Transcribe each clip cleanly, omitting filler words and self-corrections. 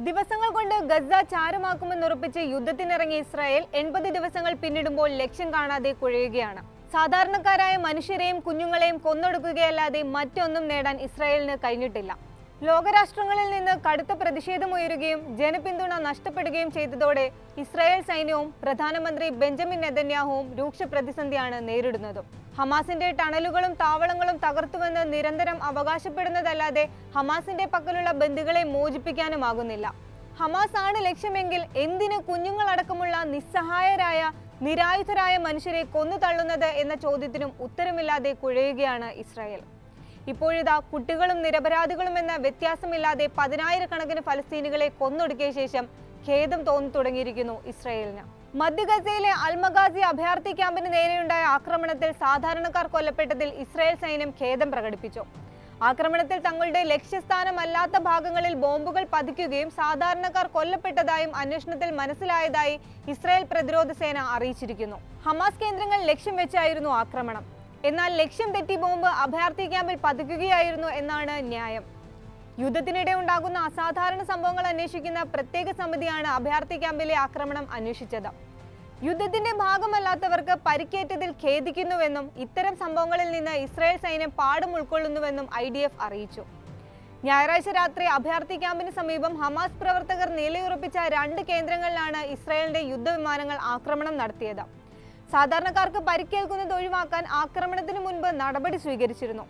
ദിവസങ്ങൾ കൊണ്ട് Gaza ചാരമാക്കുമെന്നുറപ്പിച്ച് യുദ്ധത്തിനിറങ്ങിയ Israel 80 ദിവസങ്ങൾ പിന്നിടുമ്പോൾ ലക്ഷ്യം കാണാതെ കുഴയുകയാണ്. സാധാരണക്കാരായ മനുഷ്യരെയും കുഞ്ഞുങ്ങളെയും കൊന്നൊടുക്കുകയല്ലാതെ മറ്റൊന്നും നേടാൻ ഇസ്രായേലിന് കഴിഞ്ഞിട്ടില്ല. ലോകരാഷ്ട്രങ്ങളിൽ നിന്ന് കടുത്ത പ്രതിഷേധമുയരുകയും ജനപിന്തുണ നഷ്ടപ്പെടുകയും ചെയ്തതോടെ ഇസ്രായേൽ സൈന്യവും പ്രധാനമന്ത്രി ബെഞ്ചമിൻ നെതന്യാഹുവും രൂക്ഷ പ്രതിസന്ധിയാണ് നേരിടുന്നത്. ഹമാസിന്റെ ടണലുകളും താവളങ്ങളും തകർത്തുവെന്ന് നിരന്തരം അവകാശപ്പെടുന്നതല്ലാതെ ഹമാസിന്റെ പക്കലുള്ള ബന്ദികളെ മോചിപ്പിക്കാനുമാകുന്നില്ല. ഹമാസ് ആണ് ലക്ഷ്യമെങ്കിൽ എന്തിന് കുഞ്ഞുങ്ങളടക്കമുള്ള നിസ്സഹായരായ നിരായുധരായ മനുഷ്യരെ കൊന്നു തള്ളുന്നത് എന്ന ചോദ്യത്തിനും ഉത്തരമില്ലാതെ കുഴയുകയാണ് ഇസ്രായേൽ. ഇപ്പോഴിതാ കുട്ടികളും നിരപരാധികളും എന്ന വ്യത്യാസമില്ലാതെ 10,000-കണക്കിന് ഫലസ്തീനികളെ കൊന്നൊടുക്കിയ ശേഷം ഖേദം തോന്നി തുടങ്ങിയിരിക്കുന്നു ഇസ്രായേലിന്. മധ്യ ഗസയിലെ അൽമഗാസി അഭയാർത്ഥി ക്യാമ്പിന് നേരെയുണ്ടായ ആക്രമണത്തിൽ സാധാരണക്കാർ കൊല്ലപ്പെട്ടതിൽ ഇസ്രായേൽ സൈന്യം ഖേദം പ്രകടിപ്പിച്ചു. ആക്രമണത്തിൽ തങ്ങളുടെ ലക്ഷ്യസ്ഥാനമല്ലാത്ത ഭാഗങ്ങളിൽ ബോംബുകൾ പതിക്കുകയും സാധാരണക്കാർ കൊല്ലപ്പെട്ടതായും അന്വേഷണത്തിൽ മനസ്സിലായതായി ഇസ്രായേൽ പ്രതിരോധ സേന അറിയിച്ചിരിക്കുന്നു. ഹമാസ് കേന്ദ്രങ്ങൾ ലക്ഷ്യം വെച്ചായിരുന്നു ആക്രമണം. എന്നാൽ ലക്ഷ്യം തെറ്റി ബോംബ് അഭയാർത്ഥി ക്യാമ്പിൽ പതിക്കുകയായിരുന്നു എന്നാണ് ന്യായം. യുദ്ധത്തിനിടെ ഉണ്ടാകുന്ന അസാധാരണ സംഭവങ്ങൾ അന്വേഷിക്കുന്ന പ്രത്യേക സമിതിയാണ് അഭയാർത്ഥി ക്യാമ്പിലെ ആക്രമണം അന്വേഷിച്ചത്. യുദ്ധത്തിന്റെ ഭാഗമല്ലാത്തവർക്ക് പരിക്കേറ്റതിൽ ഖേദിക്കുന്നുവെന്നും ഇത്തരം സംഭവങ്ങളിൽ നിന്ന് ഇസ്രായേൽ സൈന്യം പാഠം ഉൾക്കൊള്ളുന്നുവെന്നും IDF അറിയിച്ചു. ഞായറാഴ്ച രാത്രി അഭയാർത്ഥി ക്യാമ്പിന് സമീപം ഹമാസ് പ്രവർത്തകർ നിലയുറപ്പിച്ച 2 കേന്ദ്രങ്ങളിലാണ് ഇസ്രായേലിന്റെ യുദ്ധവിമാനങ്ങൾ ആക്രമണം നടത്തിയത്. സാധാരണക്കാർക്ക് പരിക്കേൽക്കുന്നത് ഒഴിവാക്കാൻ ആക്രമണത്തിന് മുൻപ് നടപടി സ്വീകരിച്ചിരുന്നു.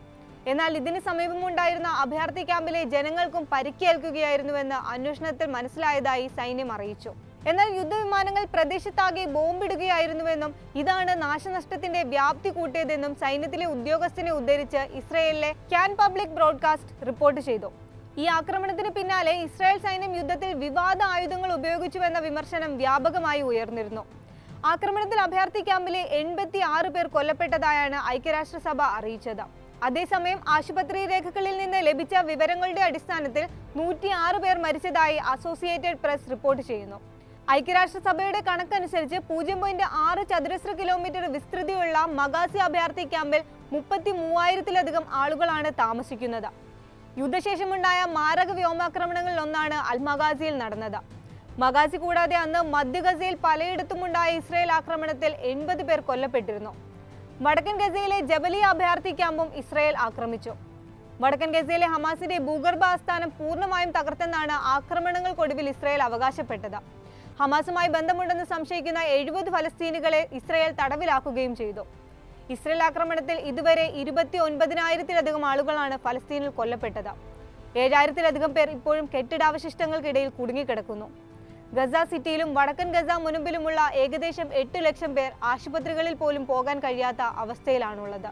എന്നാൽ ഇതിന് സമീപമുണ്ടായിരുന്ന അഭയാർത്ഥി ക്യാമ്പിലെ ജനങ്ങൾക്കും പരിക്കേൽക്കുകയായിരുന്നുവെന്ന് അന്വേഷണത്തിൽ മനസ്സിലായതായി സൈന്യം അറിയിച്ചു. എന്നാൽ യുദ്ധവിമാനങ്ങൾ പ്രദേശത്താകെ ബോംബിടുകയായിരുന്നുവെന്നും ഇതാണ് നാശനഷ്ടത്തിന്റെ വ്യാപ്തി കൂട്ടിയതെന്നും സൈന്യത്തിലെ ഉദ്യോഗസ്ഥനെ ഉദ്ധരിച്ച് ഇസ്രായേലിലെ ക്യാൻ പബ്ലിക് ബ്രോഡ്കാസ്റ്റ് റിപ്പോർട്ട് ചെയ്തു. ഈ ആക്രമണത്തിന് പിന്നാലെ ഇസ്രായേൽ സൈന്യം യുദ്ധത്തിൽ വിവാദ ആയുധങ്ങൾ ഉപയോഗിച്ചുവെന്ന വിമർശനം വ്യാപകമായി ഉയർന്നിരുന്നു. ആക്രമണത്തിൽ അഭയാർത്ഥി ക്യാമ്പിലെ 86 പേർ കൊല്ലപ്പെട്ടതായാണ് ഐക്യരാഷ്ട്രസഭ അറിയിച്ചത്. അതേസമയം ആശുപത്രി രേഖകളിൽ നിന്ന് ലഭിച്ച വിവരങ്ങളുടെ അടിസ്ഥാനത്തിൽ 106 പേർ മരിച്ചതായി അസോസിയേറ്റഡ് പ്രസ് റിപ്പോർട്ട് ചെയ്യുന്നു. ഐക്യരാഷ്ട്രസഭയുടെ കണക്കനുസരിച്ച് 0.6 ചതുരശ്ര കിലോമീറ്റർ വിസ്തൃതിയുള്ള മഗാസി അഭയാർത്ഥി ക്യാമ്പിൽ 33,000-ലധികം ആളുകളാണ് താമസിക്കുന്നത്. യുദ്ധശേഷമുണ്ടായ മാരക വ്യോമാക്രമണങ്ങളിൽ ഒന്നാണ് അൽമഗാസിയിൽ നടന്നത്. മഗാസി കൂടാതെ അന്ന് മധ്യ ഗസയിൽ പലയിടത്തുമുണ്ടായ ഇസ്രായേൽ ആക്രമണത്തിൽ 80 പേർ കൊല്ലപ്പെട്ടിരുന്നു. വടക്കൻ ഗസയിലെ ജബലിയ അഭയാർത്ഥി ക്യാമ്പും ഇസ്രായേൽ ആക്രമിച്ചു. വടക്കൻ ഗസയിലെ ഹമാസിന്റെ ഭൂഗർഭ ആസ്ഥാനം പൂർണ്ണമായും തകർത്തെന്നാണ് ആക്രമണങ്ങൾക്കൊടുവിൽ ഇസ്രായേൽ അവകാശപ്പെട്ടത്. ഹമാസുമായി ബന്ധമുണ്ടെന്ന് സംശയിക്കുന്ന 70 ഫലസ്തീനികളെ ഇസ്രായേൽ തടവിലാക്കുകയും ചെയ്തു. ഇസ്രായേൽ ആക്രമണത്തിൽ ഇതുവരെ 29,000-ലധികം ആളുകളാണ് ഫലസ്തീനിൽ കൊല്ലപ്പെട്ടത്. 7,000-ലധികം പേർ ഇപ്പോഴും കെട്ടിടാവശിഷ്ടങ്ങൾക്കിടയിൽ കുടുങ്ങിക്കിടക്കുന്നു. ഗസ സിറ്റിയിലും വടക്കൻ ഗസ മുനമ്പിലുമുള്ള ഏകദേശം 8 ലക്ഷം പേർ ആശുപത്രികളിൽ പോലും പോകാൻ കഴിയാത്ത അവസ്ഥയിലാണുള്ളത്.